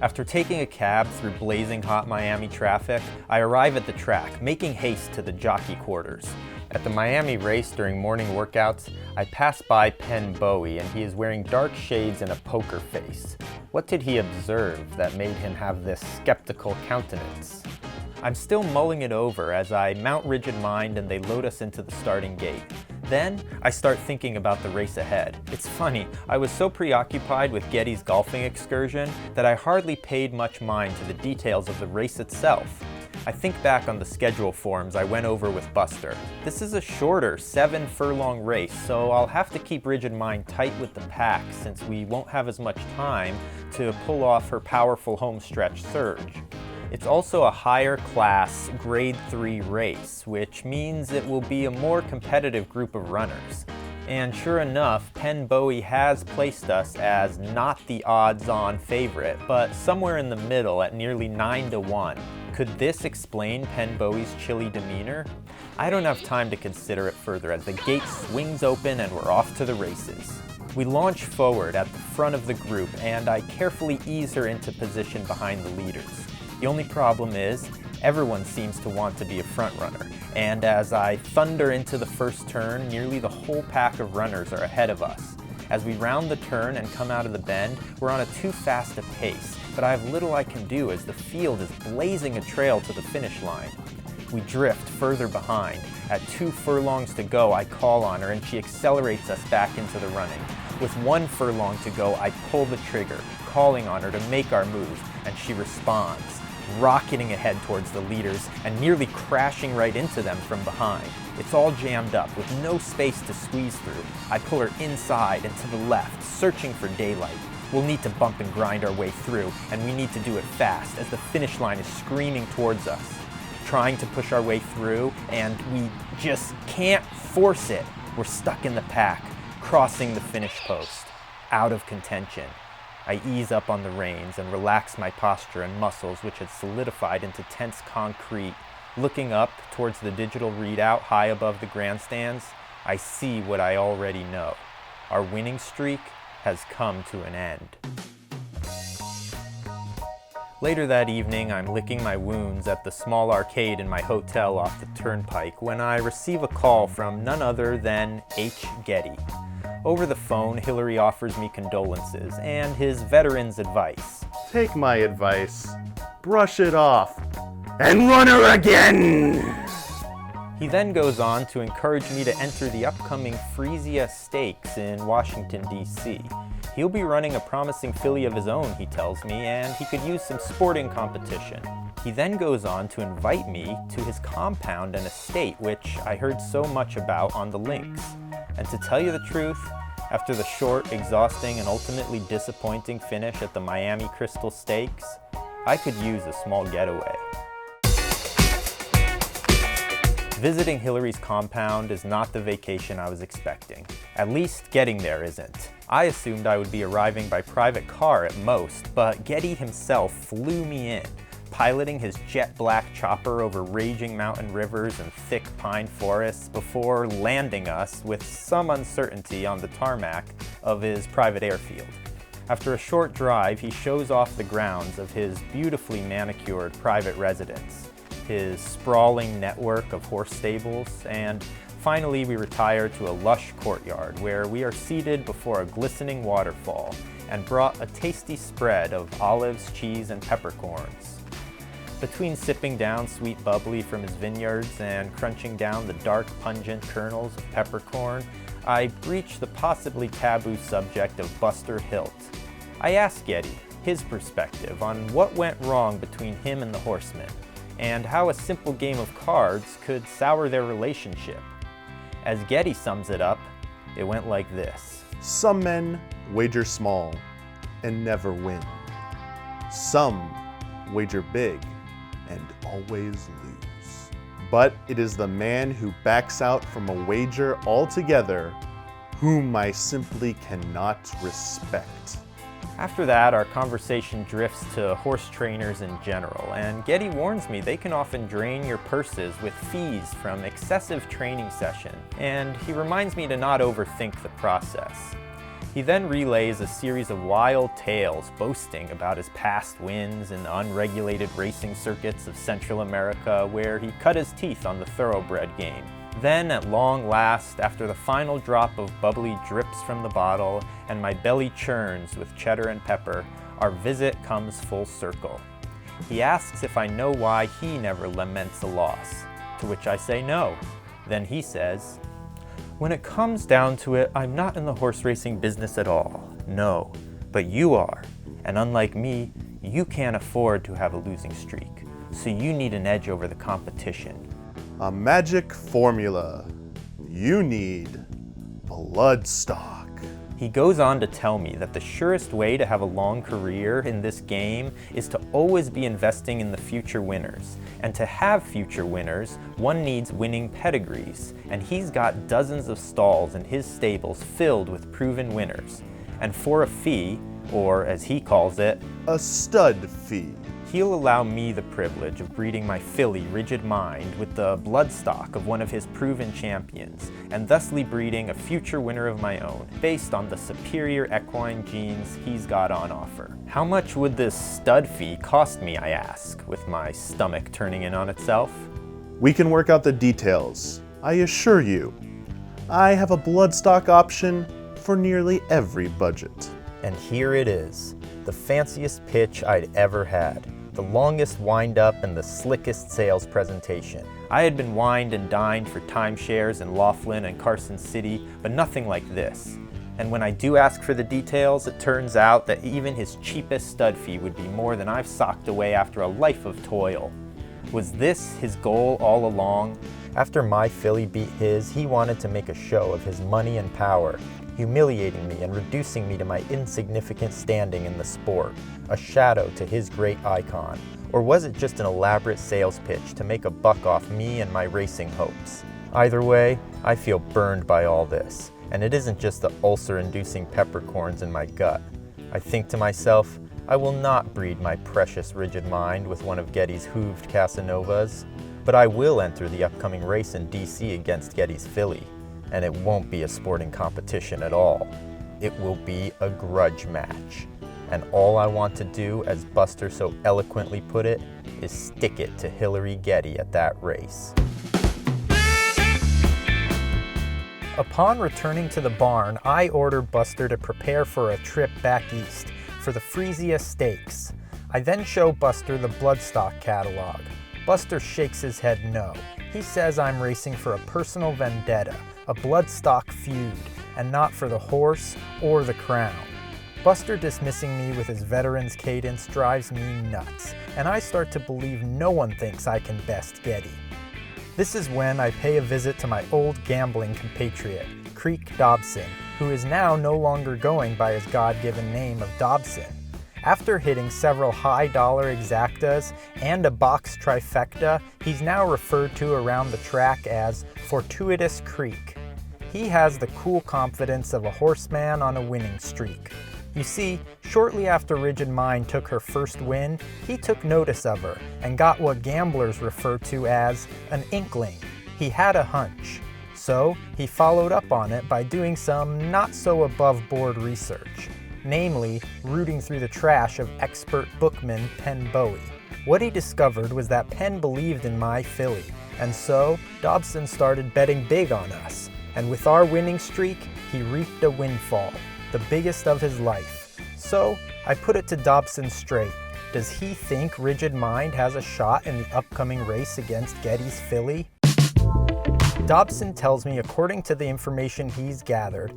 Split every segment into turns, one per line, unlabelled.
After taking a cab through blazing hot Miami traffic, I arrive at the track, making haste to the jockey quarters. At the Miami race during morning workouts, I pass by Penn Bowie and he is wearing dark shades and a poker face. What did he observe that made him have this skeptical countenance? I'm still mulling it over as I mount Rigid Mind and they load us into the starting gate. Then, I start thinking about the race ahead. It's funny, I was so preoccupied with Getty's golfing excursion that I hardly paid much mind to the details of the race itself. I think back on the schedule forms I went over with Buster. This is a shorter 7-furlong race, so I'll have to keep Rigid Mind tight with the pack since we won't have as much time to pull off her powerful homestretch surge. It's also a higher class grade 3 race, which means it will be a more competitive group of runners. And sure enough, Penn Bowie has placed us as not the odds-on favorite, but somewhere in the middle at nearly 9-1. Could this explain Penn Bowie's chilly demeanor? I don't have time to consider it further as the gate swings open and we're off to the races. We launch forward at the front of the group and I carefully ease her into position behind the leaders. The only problem is, everyone seems to want to be a front runner, and as I thunder into the first turn, nearly the whole pack of runners are ahead of us. As we round the turn and come out of the bend, we're on a too fast a pace, but I have little I can do as the field is blazing a trail to the finish line. We drift further behind. At 2 furlongs to go, I call on her and she accelerates us back into the running. With 1 furlong to go, I pull the trigger, calling on her to make our move, and she responds, rocketing ahead towards the leaders and nearly crashing right into them from behind. It's all jammed up with no space to squeeze through. I pull her inside and to the left, searching for daylight. We'll need to bump and grind our way through, and we need to do it fast as the finish line is screaming towards us. Trying to push our way through, and we just can't force it. We're stuck in the pack, crossing the finish post, out of contention. I ease up on the reins and relax my posture and muscles which had solidified into tense concrete. Looking up towards the digital readout high above the grandstands, I see what I already know. Our winning streak has come to an end. Later that evening, I'm licking my wounds at the small arcade in my hotel off the turnpike when I receive a call from none other than H. Getty. Over the phone, Hillary offers me condolences and his veteran's advice.
Take my advice, brush it off, and run her again!
He then goes on to encourage me to enter the upcoming Frisia Stakes in Washington, D.C. He'll be running a promising filly of his own, he tells me, and he could use some sporting competition. He then goes on to invite me to his compound and estate, which I heard so much about on the links. And to tell you the truth, after the short, exhausting, and ultimately disappointing finish at the Miami Crystal Stakes, I could use a small getaway. Visiting Hillary's compound is not the vacation I was expecting. At least getting there isn't. I assumed I would be arriving by private car at most, but Getty himself flew me in, piloting his jet black chopper over raging mountain rivers and thick pine forests before landing us with some uncertainty on the tarmac of his private airfield. After a short drive, he shows off the grounds of his beautifully manicured private residence, his sprawling network of horse stables, and finally we retire to a lush courtyard where we are seated before a glistening waterfall and brought a tasty spread of olives, cheese, and peppercorns. Between sipping down sweet bubbly from his vineyards and crunching down the dark, pungent kernels of peppercorn, I breach the possibly taboo subject of Buster Hilt. I ask Getty his perspective on what went wrong between him and the horseman, and how a simple game of cards could sour their relationship. As Getty sums it up, it went like this.
Some men wager small and never win. Some wager big and always lose. But it is the man who backs out from a wager altogether whom I simply cannot respect.
After that, our conversation drifts to horse trainers in general, and Getty warns me they can often drain your purses with fees from excessive training session, and he reminds me to not overthink the process. He then relays a series of wild tales boasting about his past wins in the unregulated racing circuits of Central America, where he cut his teeth on the thoroughbred game. Then, at long last, after the final drop of bubbly drips from the bottle and my belly churns with cheddar and pepper, our visit comes full circle. He asks if I know why he never laments a loss, to which I say no. Then he says, "When it comes down to it, I'm not in the horse racing business at all. No, but you are. And unlike me, you can't afford to have a losing streak. So you need an edge over the competition."
A magic formula. You need bloodstock.
He goes on to tell me that the surest way to have a long career in this game is to always be investing in the future winners. And to have future winners, one needs winning pedigrees. And he's got dozens of stalls in his stables filled with proven winners. And for a fee, or as he calls it,
a stud fee,
he'll allow me the privilege of breeding my filly Rigid Mind with the bloodstock of one of his proven champions, and thusly breeding a future winner of my own, based on the superior equine genes he's got on offer. How much would this stud fee cost me, I ask, with my stomach turning in on itself?
We can work out the details. I assure you, I have a bloodstock option for nearly every budget.
And here it is, the fanciest pitch I'd ever had. The longest wind-up and the slickest sales presentation. I had been wined and dined for timeshares in Laughlin and Carson City, but nothing like this. And when I do ask for the details, it turns out that even his cheapest stud fee would be more than I've socked away after a life of toil. Was this his goal all along? After my filly beat his, he wanted to make a show of his money and power, humiliating me and reducing me to my insignificant standing in the sport, a shadow to his great icon. Or was it just an elaborate sales pitch to make a buck off me and my racing hopes? Either way, I feel burned by all this, and it isn't just the ulcer-inducing peppercorns in my gut. I think to myself, I will not breed my precious Rigid Mind with one of Getty's hooved Casanovas, but I will enter the upcoming race in DC against Getty's filly. And it won't be a sporting competition at all. It will be a grudge match. And all I want to do, as Buster so eloquently put it, is stick it to Hillary Getty at that race. Upon returning to the barn, I order Buster to prepare for a trip back east for the Frisia Stakes. I then show Buster the bloodstock catalog. Buster shakes his head no. He says I'm racing for a personal vendetta, a bloodstock feud, and not for the horse or the crown. Buster dismissing me with his veteran's cadence drives me nuts, and I start to believe no one thinks I can best Getty. This is when I pay a visit to my old gambling compatriot, Creek Dobson, who is now no longer going by his God-given name of Dobson. After hitting several high-dollar exactas and a box trifecta, he's now referred to around the track as Fortuitous Creek. He has the cool confidence of a horseman on a winning streak. You see, shortly after Rigid Mind took her first win, he took notice of her and got what gamblers refer to as an inkling. He had a hunch. So he followed up on it by doing some not-so-above-board research. Namely, rooting through the trash of expert bookman Penn Bowie. What he discovered was that Penn believed in my filly, and so Dobson started betting big on us. And with our winning streak, he reaped a windfall, the biggest of his life. So I put it to Dobson straight. Does he think Rigid Mind has a shot in the upcoming race against Getty's filly? Dobson tells me, according to the information he's gathered,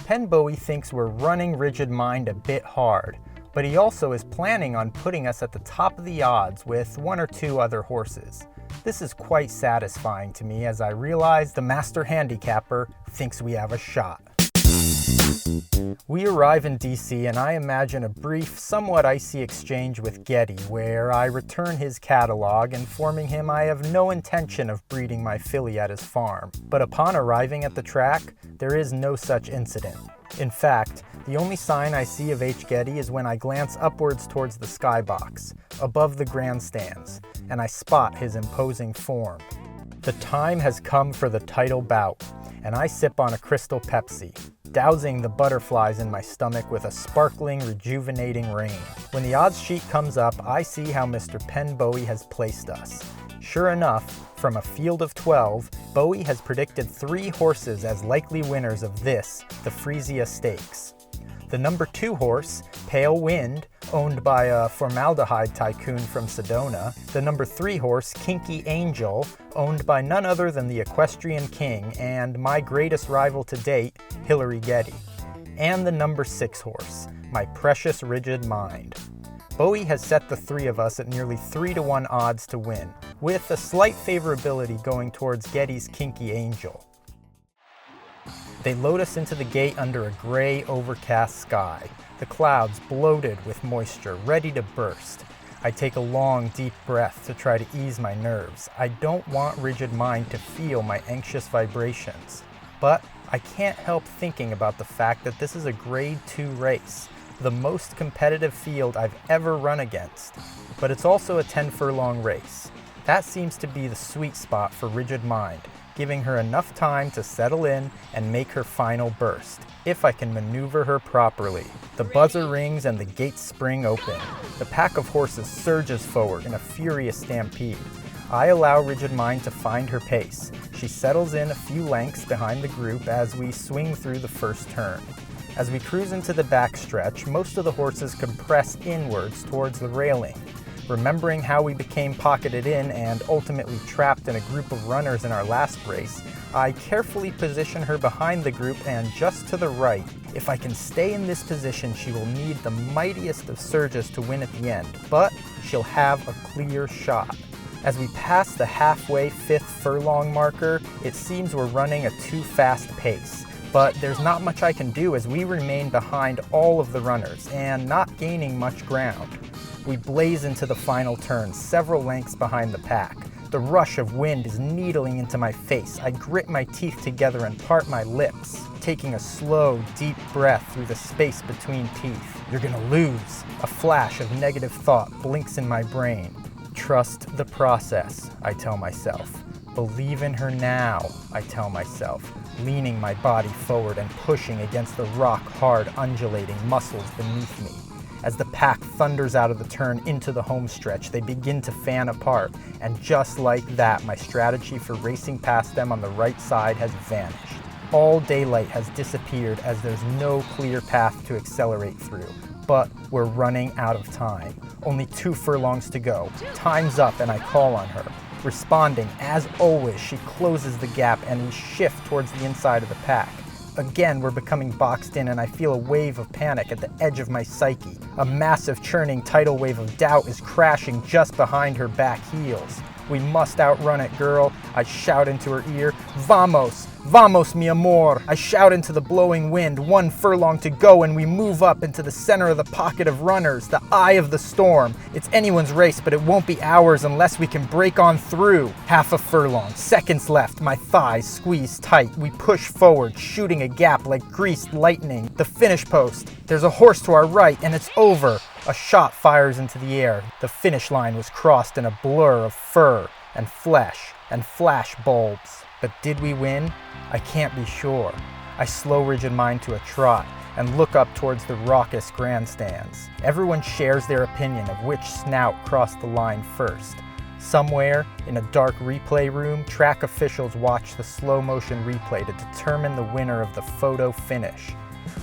Penn Bowie thinks we're running Rigid Mind a bit hard, but he also is planning on putting us at the top of the odds with one or two other horses. This is quite satisfying to me as I realize the master handicapper thinks we have a shot. We arrive in DC and I imagine a brief, somewhat icy exchange with Getty where I return his catalog, informing him I have no intention of breeding my filly at his farm. But upon arriving at the track, there is no such incident. In fact, the only sign I see of H. Getty is when I glance upwards towards the skybox, above the grandstands, and I spot his imposing form. The time has come for the title bout, and I sip on a Crystal Pepsi. dousing the butterflies in my stomach with a sparkling, rejuvenating rain. When the odds sheet comes up, I see how Mr. Penn Bowie has placed us. Sure enough, from a field of 12, Bowie has predicted 3 horses as likely winners of this, the Frisia Stakes. The number 2 horse, Pale Wind, owned by a formaldehyde tycoon from Sedona. The number 3 horse, Kinky Angel, owned by none other than the Equestrian King and my greatest rival to date, Hillary Getty. And the number 6 horse, my precious Rigid Mind. Bowie has set the 3 of us at nearly 3-to-1 odds to win, with a slight favorability going towards Getty's Kinky Angel. They load us into the gate under a gray, overcast sky, the clouds bloated with moisture, ready to burst. I take a long, deep breath to try to ease my nerves. I don't want Rigid Mind to feel my anxious vibrations. But I can't help thinking about the fact that this is a Grade 2 race, the most competitive field I've ever run against. But it's also a 10-furlong race. That seems to be the sweet spot for Rigid Mind, giving her enough time to settle in and make her final burst, if I can maneuver her properly. The buzzer rings and the gates spring open. The pack of horses surges forward in a furious stampede. I allow Rigid Mind to find her pace. She settles in a few lengths behind the group as we swing through the first turn. As we cruise into the backstretch, most of the horses compress inwards towards the railing. Remembering how we became pocketed in and ultimately trapped in a group of runners in our last race, I carefully position her behind the group and just to the right. If I can stay in this position, she will need the mightiest of surges to win at the end, but she'll have a clear shot. As we pass the halfway 5th furlong marker, it seems we're running a too fast pace. But there's not much I can do as we remain behind all of the runners and not gaining much ground. We blaze into the final turn, several lengths behind the pack. The rush of wind is needling into my face. I grit my teeth together and part my lips, taking a slow, deep breath through the space between teeth. You're gonna lose. A flash of negative thought blinks in my brain. Trust the process, I tell myself. Believe in her now, I tell myself, leaning my body forward and pushing against the rock-hard, undulating muscles beneath me. As the pack thunders out of the turn into the home stretch, they begin to fan apart, and just like that, my strategy for racing past them on the right side has vanished. All daylight has disappeared as there's no clear path to accelerate through, but we're running out of time. Only 2 furlongs to go. Time's up and I call on her. Responding, as always, she closes the gap and we shift towards the inside of the pack. Again, we're becoming boxed in and I feel a wave of panic at the edge of my psyche. A massive churning tidal wave of doubt is crashing just behind her back heels. We must outrun it, girl, I shout into her ear. Vamos! Vamos, mi amor! I shout into the blowing wind. 1 furlong to go and we move up into the center of the pocket of runners, the eye of the storm. It's anyone's race, but it won't be ours unless we can break on through. Half a furlong, seconds left, my thighs squeeze tight. We push forward, shooting a gap like greased lightning. The finish post. There's a horse to our right and it's over. A shot fires into the air. The finish line was crossed in a blur of fur and flesh and flash bulbs. But did we win? I can't be sure. I slow Rigid Mind to a trot and look up towards the raucous grandstands. Everyone shares their opinion of which snout crossed the line first. Somewhere in a dark replay room, track officials watch the slow motion replay to determine the winner of the photo finish.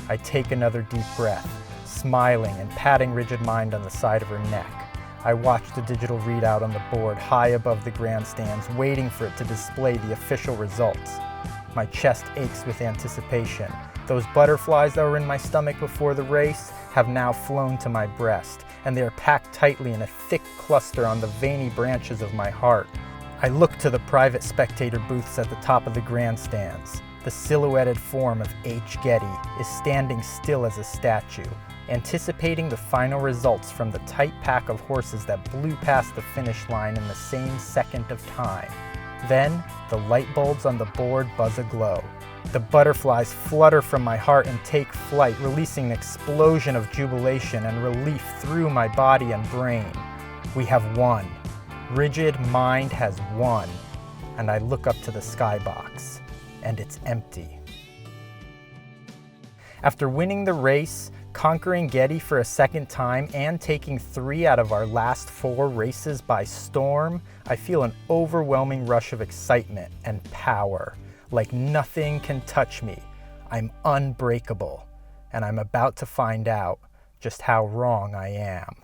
I take another deep breath, smiling and patting Rigid Mind on the side of her neck. I watch the digital readout on the board high above the grandstands, waiting for it to display the official results. My chest aches with anticipation. Those butterflies that were in my stomach before the race have now flown to my breast, and they are packed tightly in a thick cluster on the veiny branches of my heart. I look to the private spectator booths at the top of the grandstands. The silhouetted form of H. Getty is standing still as a statue, anticipating the final results from the tight pack of horses that blew past the finish line in the same second of time. Then, the light bulbs on the board buzz aglow. The butterflies flutter from my heart and take flight, releasing an explosion of jubilation and relief through my body and brain. We have won. Rigid Mind has won. And I look up to the skybox, and it's empty. After winning the race, conquering Getty for a second time, and taking 3 out of our last 4 races by storm, I feel an overwhelming rush of excitement and power. Like nothing can touch me. I'm unbreakable, and I'm about to find out just how wrong I am.